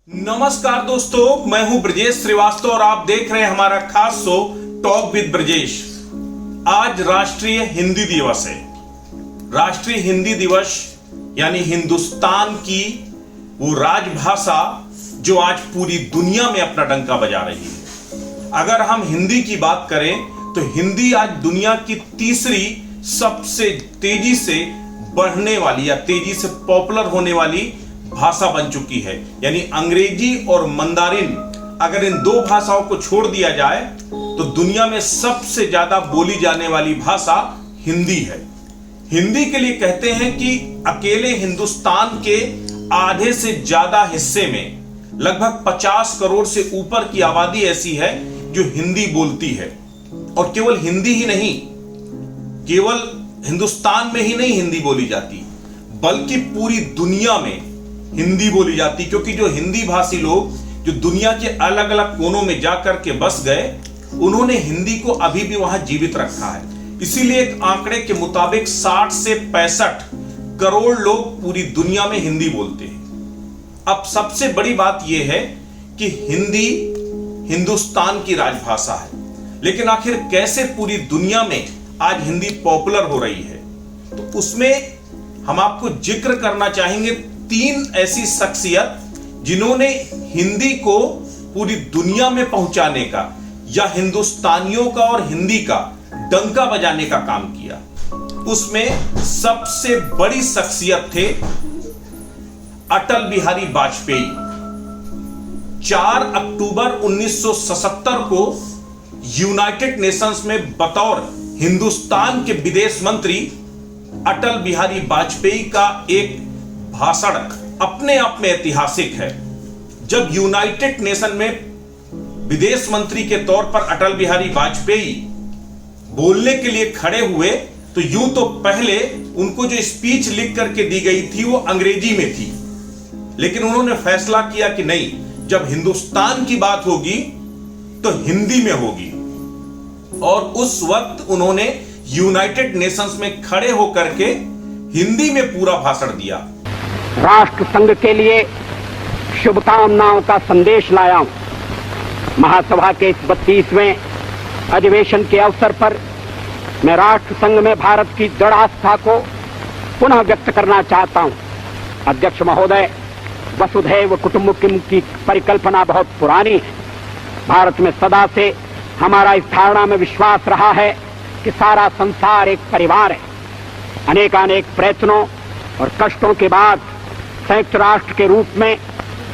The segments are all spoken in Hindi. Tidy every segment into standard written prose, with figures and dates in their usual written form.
नमस्कार दोस्तों, मैं हूं ब्रजेश श्रीवास्तव और आप देख रहे हैं हमारा खास शो टॉक विद ब्रजेश। आज राष्ट्रीय हिंदी दिवस है। राष्ट्रीय हिंदी दिवस यानी हिंदुस्तान की वो राजभाषा जो आज पूरी दुनिया में अपना डंका बजा रही है। अगर हम हिंदी की बात करें तो हिंदी आज दुनिया की तीसरी सबसे तेजी से बढ़ने वाली या तेजी से पॉपुलर होने वाली भाषा बन चुकी है। यानी अंग्रेजी और मंदारिन, अगर इन दो भाषाओं को छोड़ दिया जाए तो दुनिया में सबसे ज्यादा बोली जाने वाली भाषा हिंदी है। हिंदी के लिए कहते हैं कि अकेले हिंदुस्तान के आधे से ज्यादा हिस्से में लगभग 50 करोड़ से ऊपर की आबादी ऐसी है जो हिंदी बोलती है। और केवल हिंदी ही नहीं, केवल हिंदुस्तान में ही नहीं हिंदी बोली जाती, बल्कि पूरी दुनिया में हिंदी बोली जाती। क्योंकि जो हिंदी भाषी लोग जो दुनिया के अलग अलग कोनों में जाकर के बस गए, उन्होंने हिंदी को अभी भी वहां जीवित रखा है। इसीलिए एक आंकड़े के मुताबिक 60 से 65 करोड़ लोग पूरी दुनिया में हिंदी बोलते हैं। अब सबसे बड़ी बात यह है कि हिंदी हिंदुस्तान की राजभाषा है, लेकिन आखिर कैसे पूरी दुनिया में आज हिंदी पॉपुलर हो रही है, तो उसमें हम आपको जिक्र करना चाहेंगे 3 ऐसी शख्सियत जिन्होंने हिंदी को पूरी दुनिया में पहुंचाने का या हिंदुस्तानियों का और हिंदी का डंका बजाने का काम किया। उसमें सबसे बड़ी शख्सियत थे अटल बिहारी वाजपेयी। 4 अक्टूबर 1977 को यूनाइटेड नेशंस में बतौर हिंदुस्तान के विदेश मंत्री अटल बिहारी वाजपेयी का एक भाषण अपने आप में ऐतिहासिक है। जब यूनाइटेड नेशन में विदेश मंत्री के तौर पर अटल बिहारी वाजपेयी बोलने के लिए खड़े हुए, तो यूं तो पहले उनको जो स्पीच लिख करके दी गई थी वो अंग्रेजी में थी, लेकिन उन्होंने फैसला किया कि नहीं, जब हिंदुस्तान की बात होगी तो हिंदी में होगी। और उस वक्त उन्होंने यूनाइटेड नेशंस में खड़े होकर के हिंदी में पूरा भाषण दिया। राष्ट्र संघ के लिए शुभकामनाओं का संदेश लाया हूं। महासभा के इस 32वें अधिवेशन के अवसर पर मैं राष्ट्र संघ में भारत की दृढ़ आस्था को पुनः व्यक्त करना चाहता हूं। अध्यक्ष महोदय, वसुधैव कुटुंबकम की परिकल्पना बहुत पुरानी है। भारत में सदा से हमारा इस धारणा में विश्वास रहा है कि सारा संसार एक परिवार है। अनेकानेक प्रयत्नों और कष्टों के बाद संयुक्त राष्ट्र के रूप में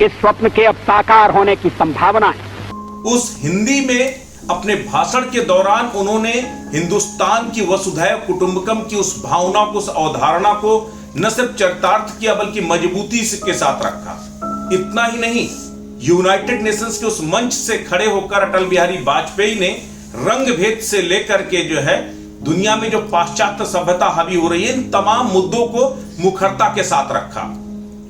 इस स्वप्न के अब साकार होने की संभावना है। उस हिंदी में अपने भाषण के दौरान उन्होंने हिंदुस्तान की वसुधैव कुटुंबकम की उस भावना को, उस अवधारणा को न सिर्फ चरितार्थ किया बल्कि मजबूती के साथ रखा। इतना ही नहीं, यूनाइटेड नेशंस के उस मंच से खड़े होकर अटल बिहारी वाजपेयी ने रंग भेद से लेकर के जो है दुनिया में जो पाश्चात्य सभ्यता हावी हो रही है, इन तमाम मुद्दों को मुखरता के साथ रखा।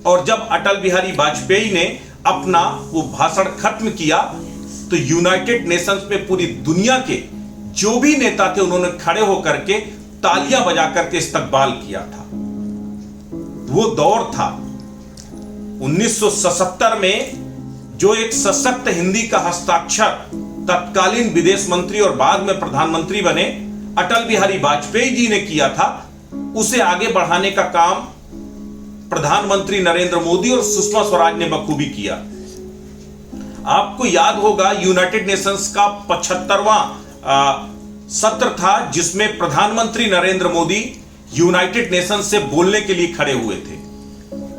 और जब अटल बिहारी वाजपेयी ने अपना वो भाषण खत्म किया तो यूनाइटेड नेशंस में पूरी दुनिया के जो भी नेता थे उन्होंने खड़े होकर के तालियां बजा करके इस्तकबाल किया था। वो दौर था 1977 में जो एक सशक्त हिंदी का हस्ताक्षर तत्कालीन विदेश मंत्री और बाद में प्रधानमंत्री बने अटल बिहारी वाजपेयी जी ने किया था, उसे आगे बढ़ाने का काम प्रधानमंत्री नरेंद्र मोदी और सुषमा स्वराज ने बखूबी किया। आपको याद होगा यूनाइटेड नेशंस का 75वां सत्र था जिसमें प्रधानमंत्री नरेंद्र मोदी यूनाइटेड नेशंस से बोलने के लिए खड़े हुए थे।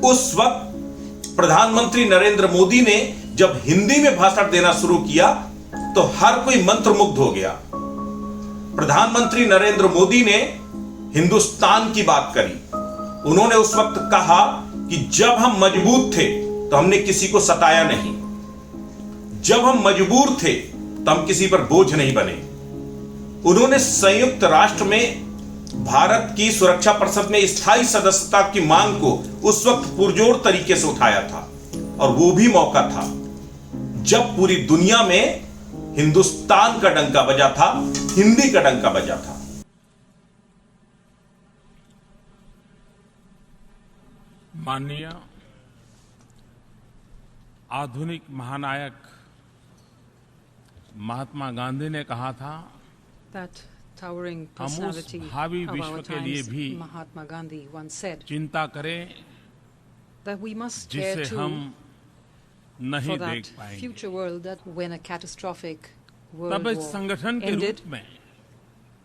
उस वक्त प्रधानमंत्री नरेंद्र मोदी ने जब हिंदी में भाषण देना शुरू किया तो हर कोई मंत्रमुग्ध हो गया। प्रधानमंत्री नरेंद्र मोदी ने हिंदुस्तान की बात करी। उन्होंने उस वक्त कहा कि जब हम मजबूत थे तो हमने किसी को सताया नहीं, जब हम मजबूर थे तो हम किसी पर बोझ नहीं बने। उन्होंने संयुक्त राष्ट्र में भारत की सुरक्षा परिषद में स्थायी सदस्यता की मांग को उस वक्त पुरजोर तरीके से उठाया था, और वो भी मौका था जब पूरी दुनिया में हिंदुस्तान का डंका बजा था, हिंदी का डंका बजा था। माननीय आधुनिक महानायक महात्मा गांधी ने कहा था, that towering हम उस personality भावी of विश्व our के लिए times, भी Mahatma Gandhi, once said चिंता करें that we must care जिसे too हम नहीं for देख that पाएंगे। future world that when a catastrophic world तब इस war संगठन के ended, रूप में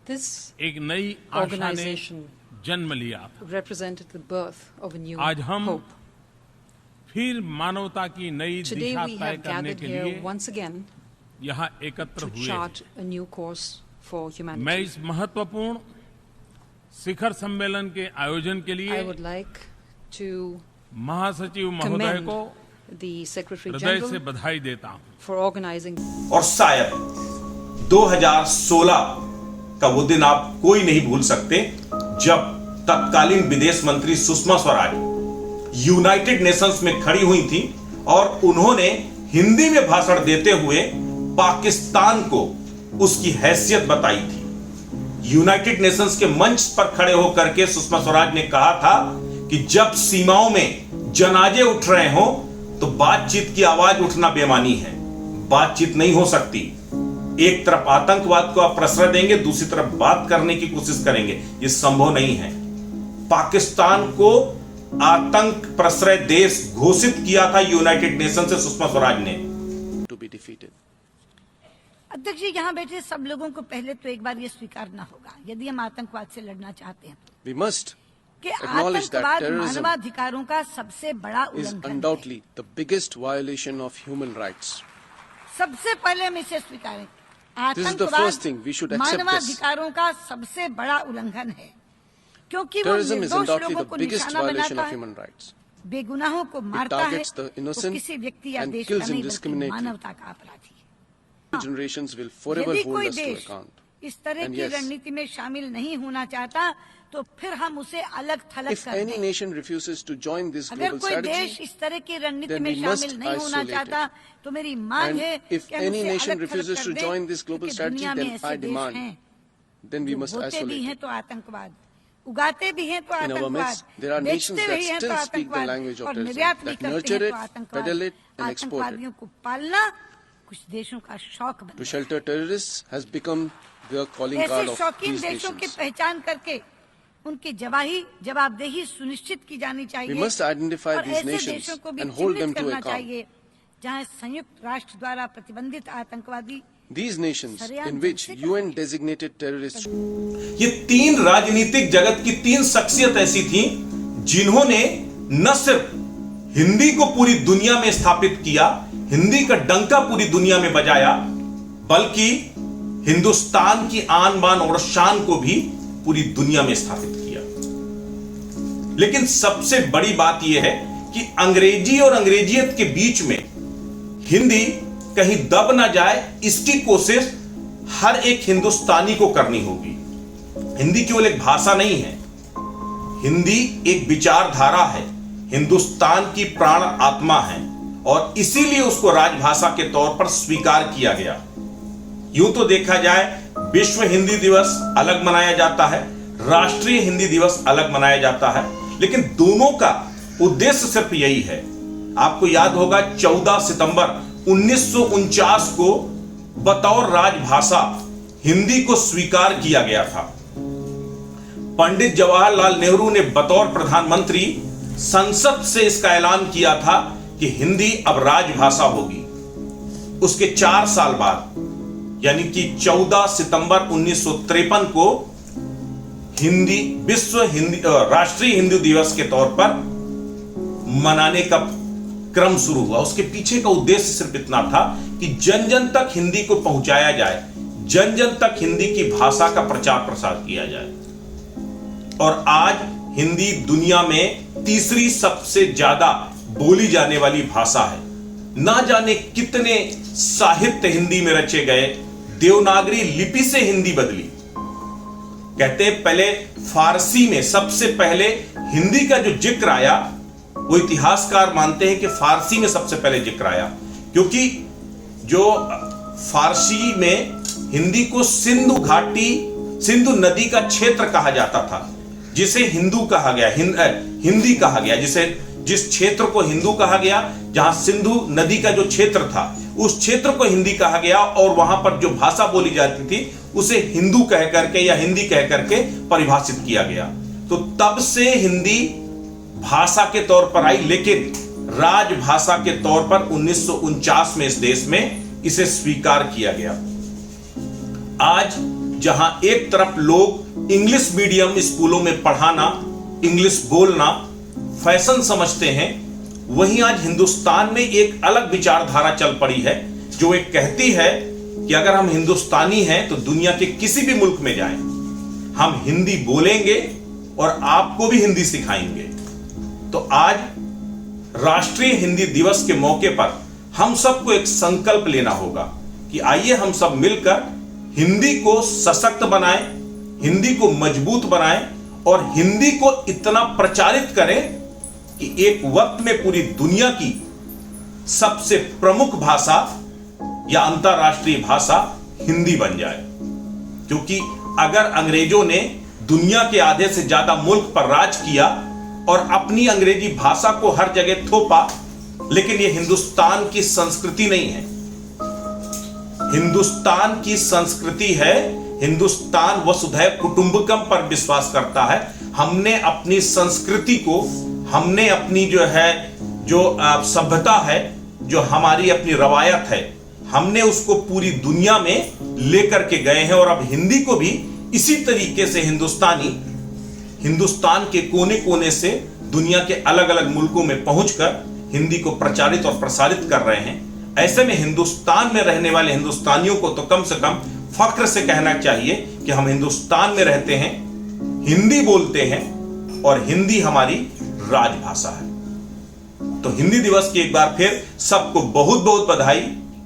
this एक नई आशा ने organization जन्म लिया था। represented the birth of a new आज हम hope. फिर मानवता की नई Today दिशा we तय have करने gathered के here लिए once again यहाँ एकत्र to हुए chart हैं। a new course for मैं humanity. इस महत्वपूर्ण शिखर सम्मेलन के आयोजन के I लिए would like to महासचिव महोदय commend को the Secretary हृदय से General बधाई देता हूँ। for organizing और शायद 2016 का वो दिन आप कोई नहीं भूल सकते जब तत्कालीन विदेश मंत्री सुषमा स्वराज यूनाइटेड नेशंस में खड़ी हुई थी और उन्होंने हिंदी में भाषण देते हुए पाकिस्तान को उसकी हैसियत बताई थी। यूनाइटेड नेशंस के मंच पर खड़े होकर के सुषमा स्वराज ने कहा था कि जब सीमाओं में जनाजे उठ रहे हो तो बातचीत की आवाज उठना बेमानी है, बातचीत नहीं हो सकती। एक तरफ आतंकवाद को आप प्रश्रय देंगे, दूसरी तरफ बात करने की कोशिश करेंगे, ये संभव नहीं है। पाकिस्तान को आतंक प्रश्रय देश घोषित किया था यूनाइटेड नेशन से सुषमा स्वराज ने। to be defeated. अध्यक्ष जी, यहाँ बैठे सब लोगों को पहले तो एक बार ये स्वीकारना होगा, यदि हम आतंकवाद से लड़ना चाहते हैं We must कि acknowledge that आतंकवाद terrorism मानवाधिकारों का सबसे बड़ा is उल्लंघन है। undoubtedly the biggest violation of human rights. सबसे पहले हम इसे स्वीकारें। This is the first thing we should accept this. मानवाधिकारों का सबसे बड़ा उल्लंघन है, क्योंकि वो Terrorism is निर्दोष undoubtedly लोगों the को biggest निशाना violation बनाता of है, human rights. बेगुनाहों को मारता है, targets the वो innocent किसी व्यक्ति या and देश का kills नहीं बल्कि indiscriminately. मानवता का अपराधी है। Generations will forever यदि hold कोई us to देश account. इस तरह And की yes, रणनीति में शामिल नहीं होना चाहता तो फिर हम उसे अलग थलग if कर any दें। nation refuses to join this अगर global कोई देश strategy, इस तरह की रणनीति then में we must शामिल नहीं होना isolate चाहता तो मेरी मांग and है if कि हम any उसे nation अलग थलग refuses कर to दें, join this global क्योंकि strategy, दुनिया में then ऐसे I देश demand, हैं then we जो must बोते भी isolate हैं it. तो आतंकवाद, उगाते भी हैं तो In our midst, आतंकवाद, there are nations बेचते that भी हैं तो still speak the आतंकवाद language of और terrorism, निर्यात भी that करते nurture हैं it, तो आतंकवाद। peddle it and export it. आतंकवादियों को पालना कुछ देशों का शौक बन To गया। shelter terrorists has become the calling card ऐसे of शौकीन these देशों की nations. पहचान करके उनकी जवाबदेही सुनिश्चित की जानी चाहिए। We must identify और these ऐसे nations देशों को भी and hold चिन्हित them to करना account. चाहिए जहां संयुक्त राष्ट्र द्वारा प्रतिबंधित आतंकवादी These nations in which UN designated terrorists ये तीन राजनीतिक जगत की तीन शख्सियत ऐसी थी जिन्होंने न सिर्फ हिंदी को पूरी दुनिया में स्थापित किया, हिंदी का डंका पूरी दुनिया में बजाया, बल्कि हिंदुस्तान की आन बान और शान को भी पूरी दुनिया में स्थापित किया। लेकिन सबसे बड़ी बात यह है कि अंग्रेजी और अंग्रेजियत के बीच में हिंदी कहीं दब ना जाए, इसकी कोशिश हर एक हिंदुस्तानी को करनी होगी। हिंदी केवल एक भाषा नहीं है, हिंदी एक विचारधारा है, हिंदुस्तान की प्राण आत्मा है और इसीलिए उसको राजभाषा के तौर पर स्वीकार किया गया। यूं तो देखा जाए विश्व हिंदी दिवस अलग मनाया जाता है, राष्ट्रीय हिंदी दिवस अलग मनाया जाता है, लेकिन दोनों का उद्देश्य सिर्फ यही है। आपको याद होगा 14 सितंबर 1949 को बतौर राजभाषा हिंदी को स्वीकार किया गया था। पंडित जवाहरलाल नेहरू ने बतौर प्रधानमंत्री संसद से इसका ऐलान किया था कि हिंदी अब राजभाषा होगी। उसके 4 साल बाद यानी कि 14 सितंबर 1953 को हिंदी विश्व हिंदी राष्ट्रीय हिंदी दिवस के तौर पर मनाने का क्रम शुरू हुआ। उसके पीछे का उद्देश्य सिर्फ इतना था कि जन जन तक हिंदी को पहुंचाया जाए, जन जन तक हिंदी की भाषा का प्रचार प्रसार किया जाए। और आज हिंदी दुनिया में तीसरी सबसे ज्यादा बोली जाने वाली भाषा है। ना जाने कितने साहित्य हिंदी में रचे गए, देवनागरी लिपि से हिंदी बदली। कहते हैं पहले फारसी में सबसे पहले हिंदी का जो जिक्र आया, वो इतिहासकार मानते हैं कि फारसी में सबसे पहले जिक्र आया, क्योंकि जो फारसी में हिंदी को सिंधु घाटी, सिंधु नदी का क्षेत्र कहा जाता था, जिसे हिंदू कहा गया, हिंदी कहा गया, जिसे जिस क्षेत्र को हिंदू कहा गया, जहां सिंधु नदी का जो क्षेत्र था उस क्षेत्र को हिंदी कहा गया, और वहां पर जो भाषा बोली जाती थी उसे हिंदू कह करके या हिंदी कह करके परिभाषित किया गया। तो तब से हिंदी भाषा के तौर पर आई, लेकिन राजभाषा के तौर पर 1949 में इस देश में इसे स्वीकार किया गया। आज जहां एक तरफ लोग इंग्लिश मीडियम स्कूलों में पढ़ाना, इंग्लिश बोलना फैशन समझते हैं, वहीं आज हिंदुस्तान में एक अलग विचारधारा चल पड़ी है, जो एक कहती है कि अगर हम हिंदुस्तानी हैं तो दुनिया के किसी भी मुल्क में जाएं, हम हिंदी बोलेंगे और आपको भी हिंदी सिखाएंगे। तो आज राष्ट्रीय हिंदी दिवस के मौके पर हम सबको एक संकल्प लेना होगा कि आइए हम सब मिलकर हिंदी को सशक्त बनाएं, हिंदी को मजबूत बनाएं और हिंदी को इतना प्रचारित करें कि एक वक्त में पूरी दुनिया की सबसे प्रमुख भाषा या अंतरराष्ट्रीय भाषा हिंदी बन जाए। क्योंकि अगर अंग्रेजों ने दुनिया के आधे से ज्यादा मुल्क पर राज किया और अपनी अंग्रेजी भाषा को हर जगह थोपा, लेकिन यह हिंदुस्तान की संस्कृति नहीं है। हिंदुस्तान की संस्कृति है, हिंदुस्तान वसुधैव कुटुंबकम पर विश्वास करता है। हमने अपनी संस्कृति को, हमने अपनी जो सभ्यता है, जो हमारी अपनी रवायत है, हमने उसको पूरी दुनिया में लेकर के गए हैं। और अब हिंदी को भी इसी तरीके से हिंदुस्तान के कोने कोने से दुनिया के अलग अलग मुल्कों में पहुंचकर हिंदी को प्रचारित और प्रसारित कर रहे हैं। ऐसे में हिंदुस्तान में रहने वाले हिंदुस्तानियों को तो कम से कम फख्र से कहना चाहिए कि हम हिंदुस्तान में रहते हैं, हिंदी बोलते हैं और हिंदी हमारी राजभाषा है। तो हिंदी दिवस की एक बार फिर सबको बहुत बहुत बधाई।